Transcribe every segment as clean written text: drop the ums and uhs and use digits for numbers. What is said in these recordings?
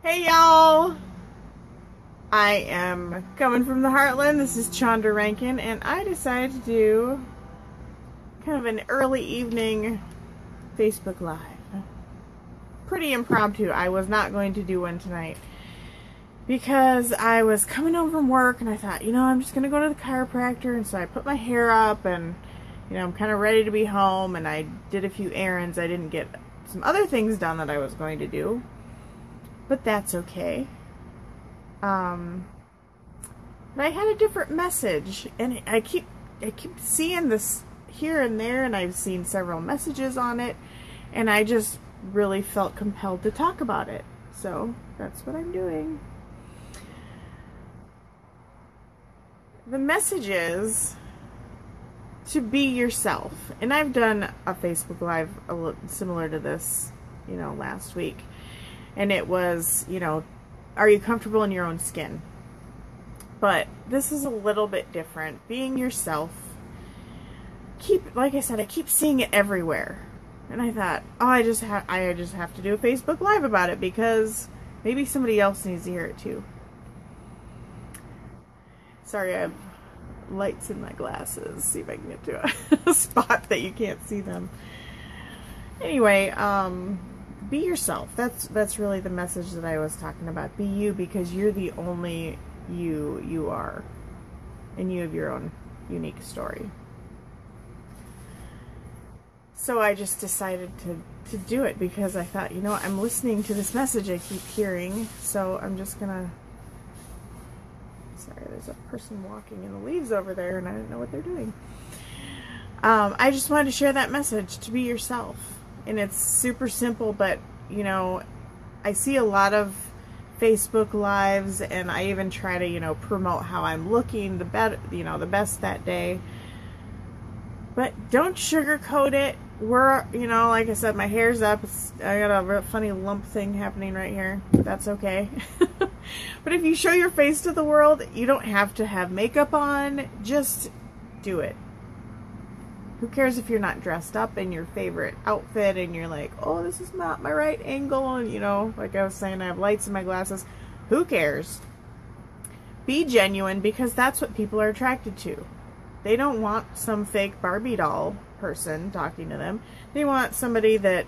Hey y'all! I am coming from the Heartland. This is Chondra Rankin, and I decided to do kind of an early evening Facebook Live. Pretty impromptu. I was not going to do one tonight because I was coming home from work and I thought, I'm just going to go to the chiropractor, and so I put my hair up and, I'm kind of ready to be home, and I did a few errands. I didn't get some other things done that I was going to do, but that's okay. But I had a different message, and I keep seeing this here and there, and I've seen several messages on it, and I just really felt compelled to talk about it. So that's what I'm doing. The message is to be yourself. And I've done a Facebook Live a little similar to this, last week. And it was, are you comfortable in your own skin? But this is a little bit different. Being yourself. Like I said, I keep seeing it everywhere. And I thought, I just have to do a Facebook Live about it because maybe somebody else needs to hear it too. Sorry, I have lights in my glasses. See if I can get to a spot that you can't see them. Anyway, be yourself. That's really the message that I was talking about. Be you, because you're the only you are. And you have your own unique story. So I just decided to do it because I thought, I'm listening to this message I keep hearing, so I'm just gonna... Sorry, there's a person walking in the leaves over there and I didn't know what they're doing. I just wanted to share that message, to be yourself. And it's super simple, but, I see a lot of Facebook Lives, and I even try to, promote how I'm looking the best that day. But don't sugarcoat it. Like I said, my hair's up. I got a real funny lump thing happening right here. That's okay. But if you show your face to the world, you don't have to have makeup on. Just do it. Who cares if you're not dressed up in your favorite outfit and you're like, oh, this is not my right angle. And, like I was saying, I have lights in my glasses. Who cares? Be genuine, because that's what people are attracted to. They don't want some fake Barbie doll person talking to them. They want somebody that,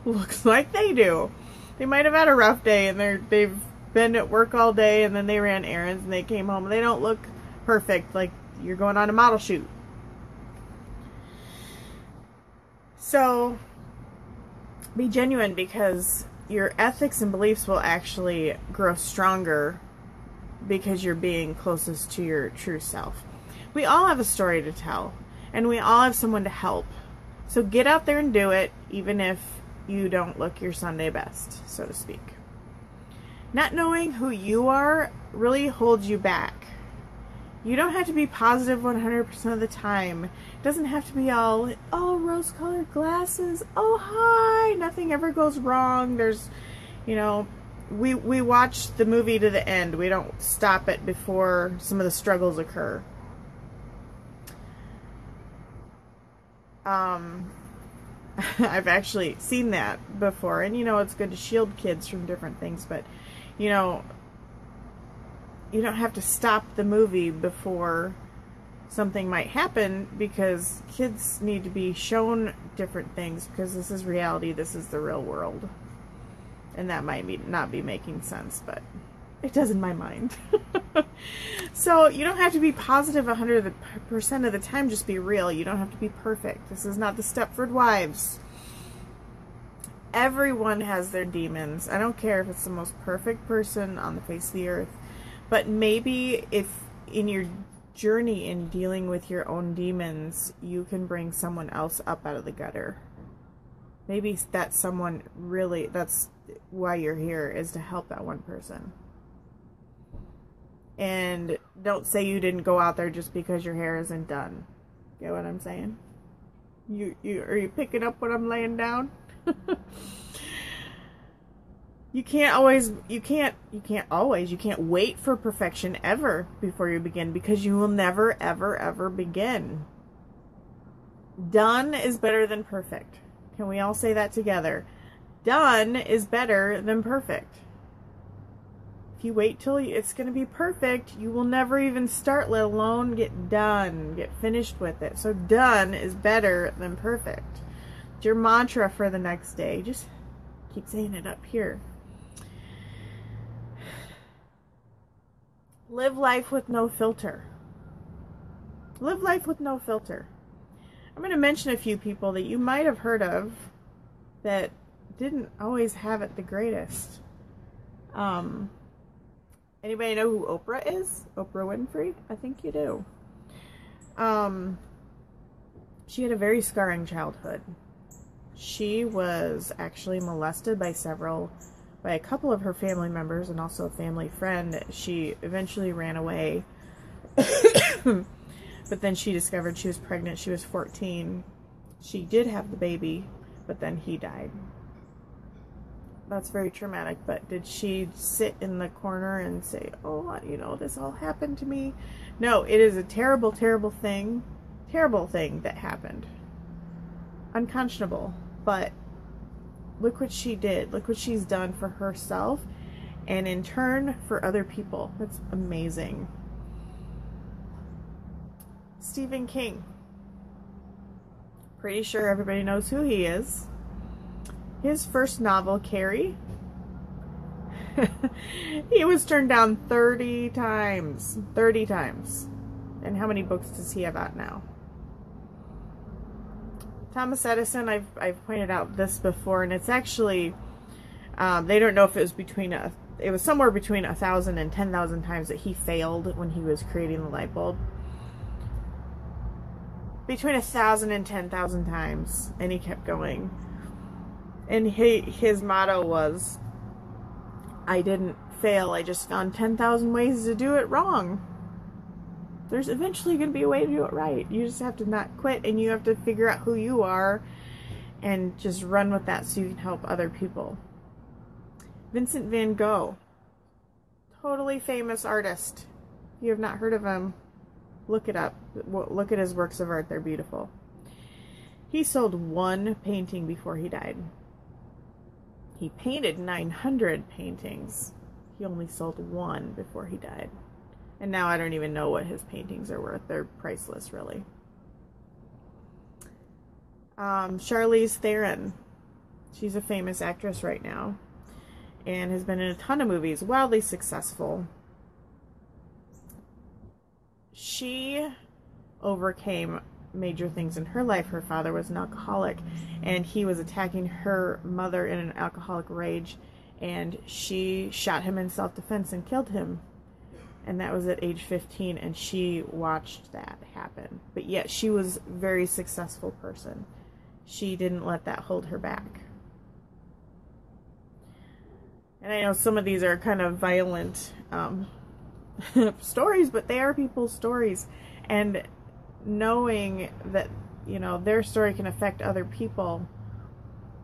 looks like they do. They might have had a rough day and they've been at work all day, and then they ran errands and they came home and they don't look perfect, like you're going on a model shoot. So be genuine, because your ethics and beliefs will actually grow stronger because you're being closest to your true self. We all have a story to tell, and we all have someone to help. So get out there and do it, even if you don't look your Sunday best, so to speak. Not knowing who you are really holds you back. You don't have to be positive 100% of the time. It doesn't have to be all rose-colored glasses. Oh, hi! Nothing ever goes wrong. There's, we watch the movie to the end. We don't stop it before some of the struggles occur. I've actually seen that before, and it's good to shield kids from different things, but you don't have to stop the movie before something might happen, because kids need to be shown different things, because this is reality, this is the real world. And that might not be making sense, but it does in my mind. So you don't have to be positive 100% of the time, just be real. You don't have to be perfect. This is not the Stepford Wives. Everyone has their demons. I don't care if it's the most perfect person on the face of the earth, but maybe if in your journey in dealing with your own demons, you can bring someone else up out of the gutter. Maybe that's someone really, that's why you're here, is to help that one person. And don't say you didn't go out there just because your hair isn't done. Get what I'm saying? Are you picking up what I'm laying down? You can't wait for perfection ever before you begin, because you will never, ever, ever begin. Done is better than perfect. Can we all say that together? Done is better than perfect. If you wait till it's going to be perfect, you will never even start, let alone get done, get finished with it. So done is better than perfect. It's your mantra for the next day. Just keep saying it up here. Live life with no filter. Live life with no filter. I'm going to mention a few people that you might have heard of that didn't always have it the greatest. Anybody know who Oprah is? Oprah Winfrey? I think you do. She had a very scarring childhood. She was actually molested by a couple of her family members and also a family friend. She eventually ran away. But then she discovered she was pregnant. She was 14. She did have the baby, but then he died. That's very traumatic. But did she sit in the corner and say, oh, you know, this all happened to me? No, it is a terrible, terrible thing that happened. Unconscionable. But look what she did. Look what she's done for herself and in turn for other people. That's amazing. Stephen King. Pretty sure everybody knows who he is. His first novel, Carrie, he was turned down 30 times. 30 times. And how many books does he have out now? Thomas Edison, I've pointed out this before, and it's actually, they don't know if it was it was somewhere between 1,000 and 10,000 times that he failed when he was creating the light bulb. Between 1,000 and 10,000 times, and he kept going. And his motto was, I didn't fail, I just found 10,000 ways to do it wrong. There's eventually going to be a way to do it right. You just have to not quit, and you have to figure out who you are and just run with that so you can help other people. Vincent van Gogh. Totally famous artist. If you have not heard of him, look it up. Look at his works of art. They're beautiful. He sold one painting before he died. He painted 900 paintings. He only sold one before he died. And now I don't even know what his paintings are worth. They're priceless, really. Charlize Theron. She's a famous actress right now and has been in a ton of movies, wildly successful. She overcame major things in her life. Her father was an alcoholic, and he was attacking her mother in an alcoholic rage, and she shot him in self-defense and killed him. And that was at age 15, and she watched that happen. But yet she was a very successful person. She didn't let that hold her back. And I know some of these are kind of violent stories, but they are people's stories. And knowing that, you know, their story can affect other people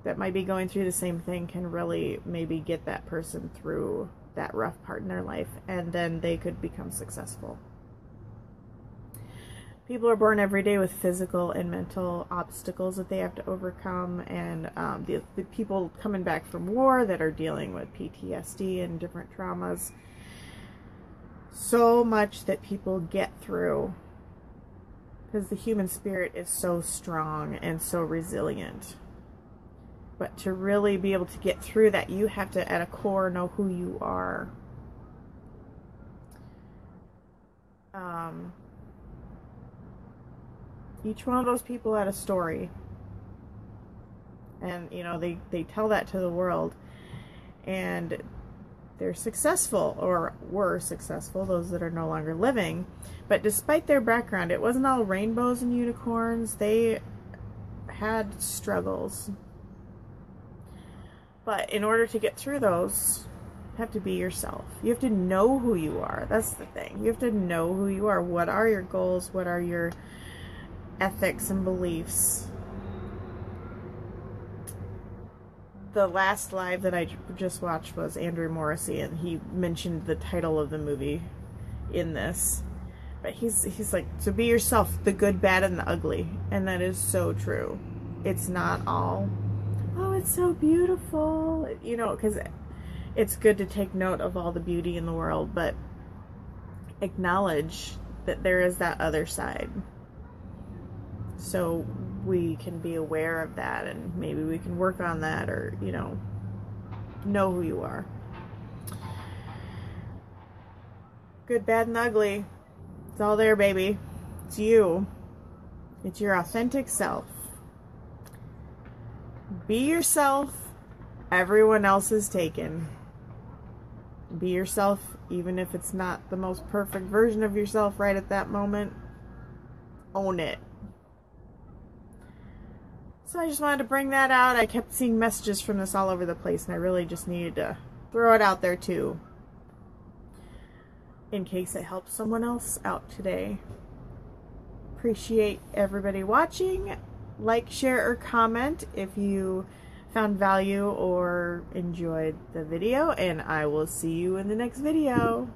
that might be going through the same thing can really maybe get that person through that rough part in their life, and then they could become successful. People are born every day with physical and mental obstacles that they have to overcome, and the people coming back from war that are dealing with PTSD and different traumas. So much that people get through because the human spirit is so strong and so resilient. But to really be able to get through that, you have to, at a core, know who you are. Each one of those people had a story. And, you know, they tell that to the world. And they're successful, or were successful, those that are no longer living. But despite their background, it wasn't all rainbows and unicorns. They had struggles. But in order to get through those, you have to be yourself. You have to know who you are. That's the thing. You have to know who you are. What are your goals? What are your ethics and beliefs? The last live that I just watched was Andrew Morrissey, and he mentioned the title of the movie in this. But he's like, so be yourself, the good, bad, and the ugly. And that is so true. It's not all, oh, it's so beautiful, you know, because it's good to take note of all the beauty in the world, but acknowledge that there is that other side. So we can be aware of that, and maybe we can work on that, or, you know who you are. Good, bad, and ugly. It's all there, baby. It's you. It's your authentic self. Be yourself. Everyone else is taken. Be yourself, even if it's not the most perfect version of yourself right at that moment. Own it. So I just wanted to bring that out. I kept seeing messages from this all over the place, and I really just needed to throw it out there too, in case it helps someone else out today. Appreciate everybody watching. Like, share, or comment if you found value or enjoyed the video, and I will see you in the next video.